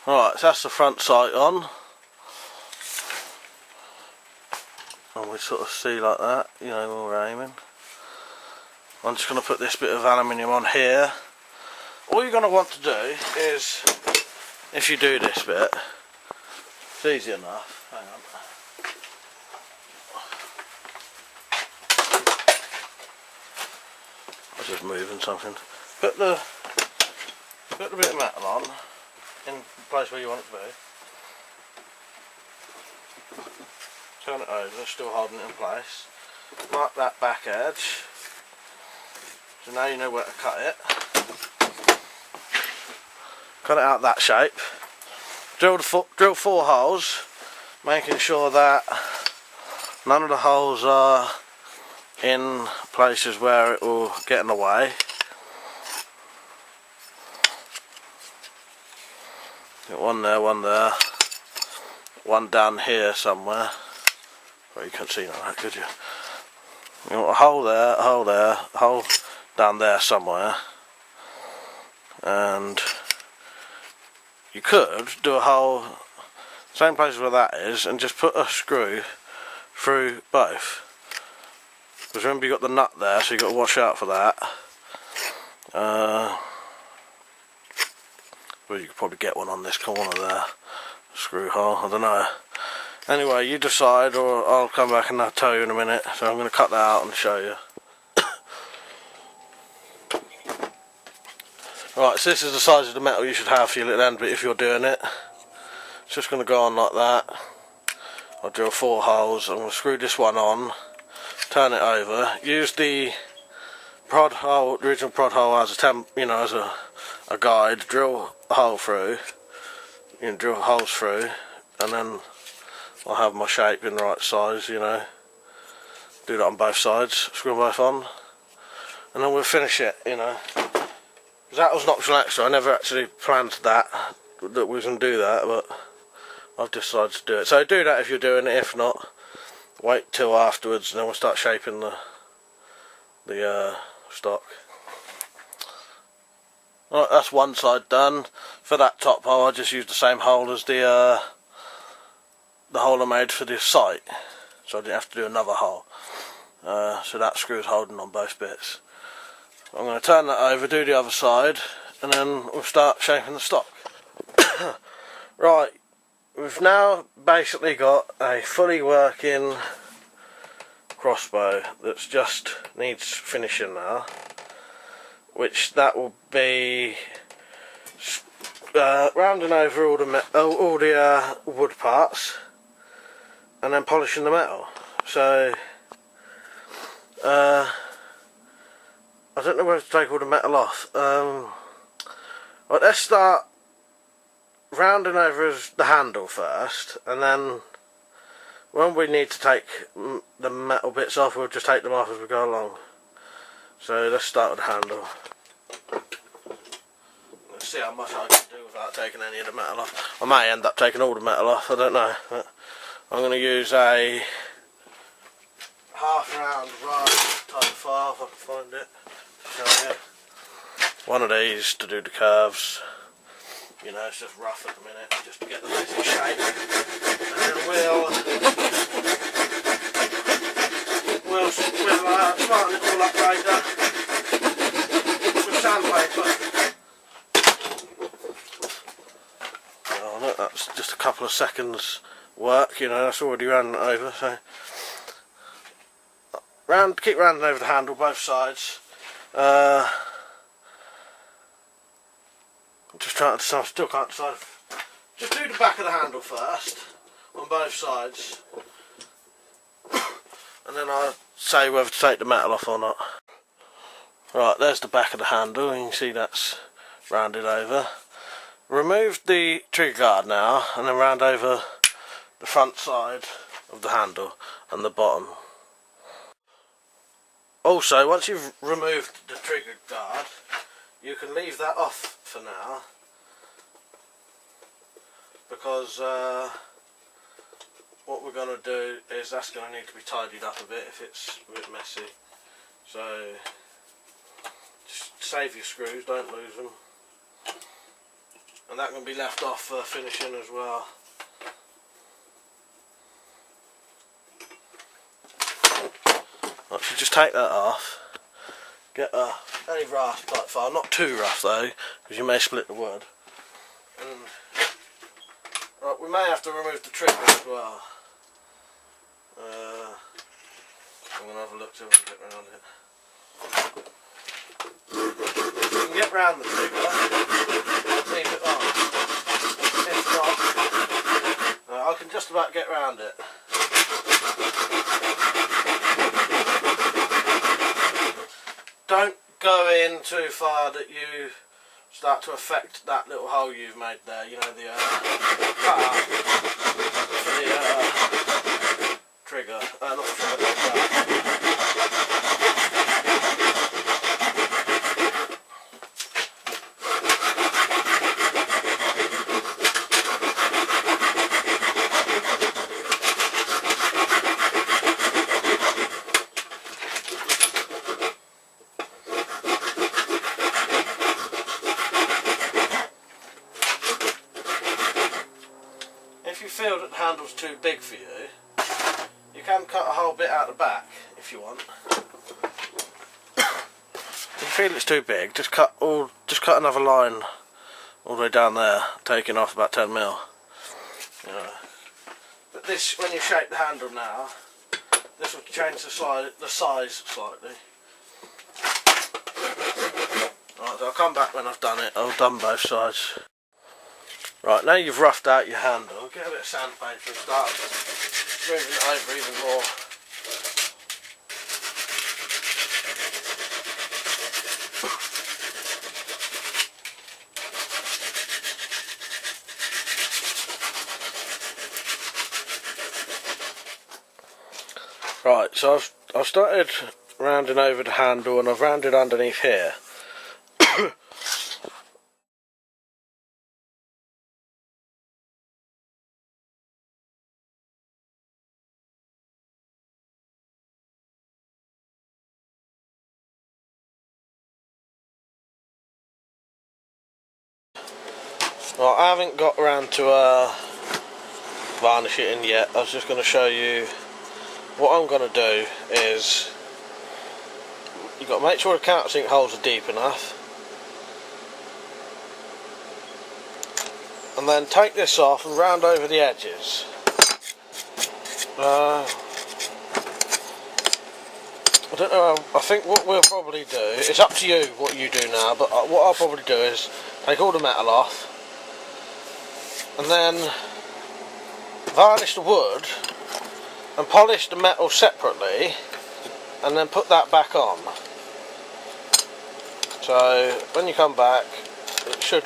Right, so that's the front sight on. And we sort of see like that, you know, when we're aiming. I'm just going to put this bit of aluminium on here. All you're going to want to do is, if you do this bit, it's easy enough. Hang on. I was just moving something. Put the bit of metal on in the place where you want it to be. Turn it over, still holding it in place. Mark that back edge. So now you know where to cut it. Cut it out that shape. Drill 4 holes, making sure that none of the holes are in places where it will get in the way. Got one there, one down here somewhere. Well, you can't see none of that, could you? You want a hole there, a hole down there somewhere. And you could do a hole, same place where that is, and just put a screw through both. Because remember you've got the nut there, so you've got to watch out for that. Well, you could probably get one on this corner there. Screw hole, I don't know. Anyway, you decide, or I'll come back and I'll tell you in a minute. So I'm going to cut that out and show you. Right, so this is the size of the metal you should have for your little end bit if you're doing it. It's just going to go on like that. I'll drill 4 holes. I'm going to screw this one on, turn it over, use the prod hole, the original prod hole as a as a guide. Drill a hole through. You can drill holes through, and then I'll have my shape in the right size, you know. Do that on both sides, screw them both on, and then we'll finish it, you know. That was an optional extra. I never actually planned that we was going to do that, but I've decided to do it. So do that if you're doing it. If not, wait till afterwards, and then we'll start shaping the stock. Right, that's one side done. For that top hole, I just used the same hole as the hole I made for the sight, so I didn't have to do another hole. So that screw's holding on both bits. I'm going to turn that over, do the other side, and then we'll start shaping the stock. Right, we've now basically got a fully working crossbow that's just needs finishing now, which that will be rounding over all the wood parts and then polishing the metal. So I don't know where to take all the metal off. Right, let's start rounding over the handle first, and then when we need to take the metal bits off, we'll just take them off as we go along. So let's start with the handle. Let's see how much I can do without taking any of the metal off. I may end up taking all the metal off, I don't know. But I'm going to use a half round right type of file if I can find it. One of these to do the curves. You know, it's just rough at the minute, just to get the basic shape. And then we'll smarten it all up later with sandpaper. Oh, look, that's just a couple of seconds work, you know, that's already ran over. So keep rounding over the handle, both sides. I'm just trying to decide, still can't decide. Just do the back of the handle first, on both sides, and then I'll say whether to take the metal off or not. Right, there's the back of the handle, you can see that's rounded over. Remove the trigger guard now, and then round over the front side of the handle and the bottom. Also, once you've removed the trigger guard, you can leave that off for now, because what we're going to do is that's going to need to be tidied up a bit if it's a bit messy. So just save your screws, don't lose them. and that can be left off for finishing as well. Right, so just take that off. Get a very rough type file, not too rough though, because you may split the wood. And right, we may have to remove the trigger as well. I'm going to have a look to get around it. You can get round the trigger, leave it on. If not, I can just about get round it. Don't go in too far that you start to affect that little hole you've made there, you know, the cutout for the trigger, not the trigger, if you feel that the handle's too big for you, you can cut a whole bit out the back if you want. If you feel it's too big, just cut another line all the way down there, taking off about 10mm. Yeah. But this, when you shape the handle now, this will change the size slightly. Right, so I'll come back when I've done it. I've done both sides. Right, now you've roughed out your handle, get a bit of sandpaper and start moving it over even more. Right, so I've started rounding over the handle and I've rounded underneath here. Well, I haven't got around to varnish it in yet. I was just going to show you what I'm going to do is you've got to make sure the countersink holes are deep enough, and then take this off and round over the edges. I don't know, I think what we'll probably do, it's up to you what you do now, but what I'll probably do is take all the metal off and then varnish the wood and polish the metal separately and then put that back on. So when you come back, it should,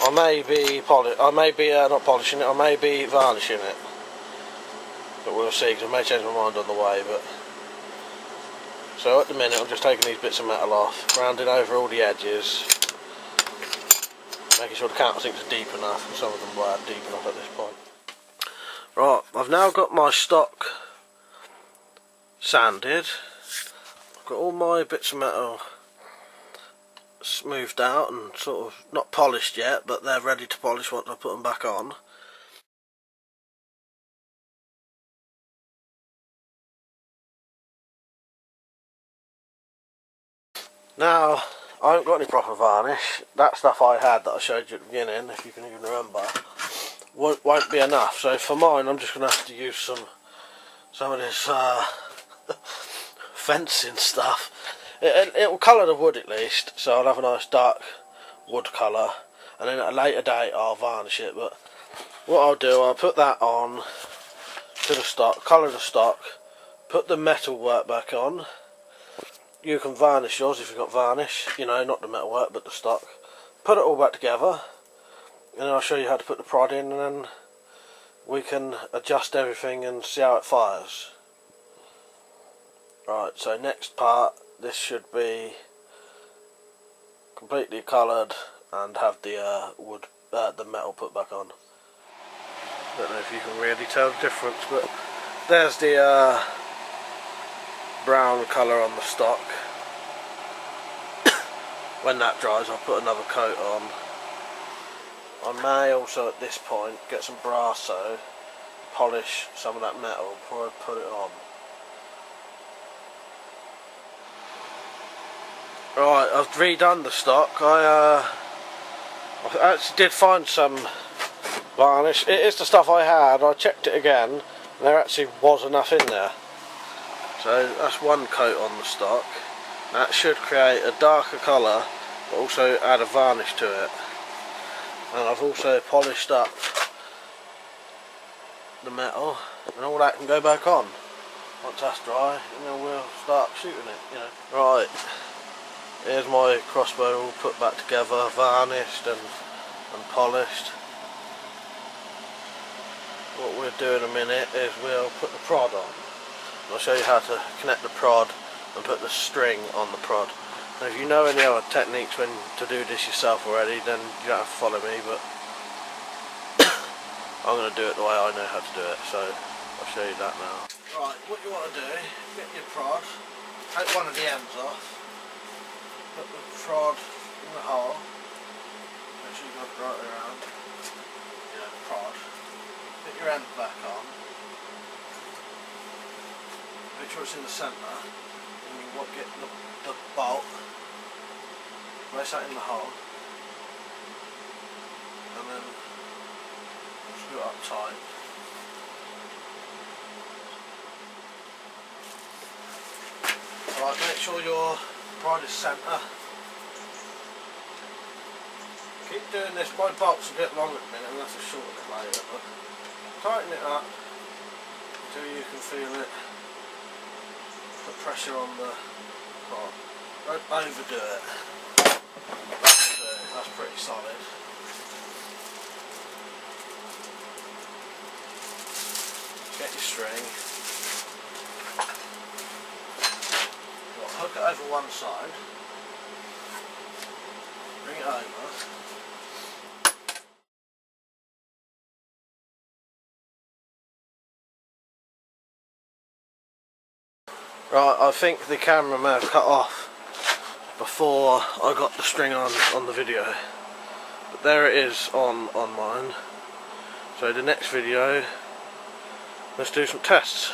I may be not polishing it, I may be varnishing it, but we'll see, because I may change my mind on the way. But so at the minute I'm just taking these bits of metal off, rounding over all the edges, making sure the countersinks are deep enough, and some of them were deep enough at this point. Right, I've now got my stock sanded. I've got all my bits of metal smoothed out and sort of not polished yet, but they're ready to polish once I put them back on. Now, I haven't got any proper varnish. That stuff I had that I showed you at the beginning, if you can even remember, won't be enough. So for mine, I'm just going to have to use some of this fencing stuff. It will colour the wood at least, so I'll have a nice dark wood colour, and then at a later date I'll varnish it. But what I'll do, I'll put that on to the stock, colour the stock, put the metal work back on. You can varnish yours if you've got varnish, you know, not the metal work but the stock. Put it all back together, and then I'll show you how to put the prod in, and then we can adjust everything and see how it fires. Right, so next part, this should be completely coloured and have the the metal put back on. Don't know if you can really tell the difference, but there's the brown colour on the stock. When that dries, I'll put another coat on, I may also at this point get some brasso, polish some of that metal before I put it on. Right, I've redone the stock. I actually did find some varnish. It is the stuff I had. I checked it again and there actually was enough in there. So that's one coat on the stock. That should create a darker colour but also add a varnish to it. And I've also polished up the metal and all that can go back on. Once that's dry, and then we'll start shooting it, you know. Right, here's my crossbow all put back together, varnished and polished. What we'll do in a minute is we'll put the prod on. I'll show you how to connect the prod and put the string on the prod. And if you know any other techniques when to do this yourself already, then you don't have to follow me, but I'm going to do it the way I know how to do it, so I'll show you that now. Right, what you want to do, get your prod, take one of the ends off, put the prod in the hole, make sure you got it right around, the prod, put your end back on, make sure it's in the centre, and you want to get the bolt, place that in the hole, and then screw it up tight. Right, make sure your prod is centre. Keep doing this, my bolt's a bit long at the minute and that's a short bit later, but tighten it up until you can feel it. Put pressure on the prod. Don't overdo it. That's pretty solid. Get your string. Hook it over one side. Bring it over. Right, I think the camera may have cut off before I got the string on the video, but there it is on mine. So the next video, let's do some tests.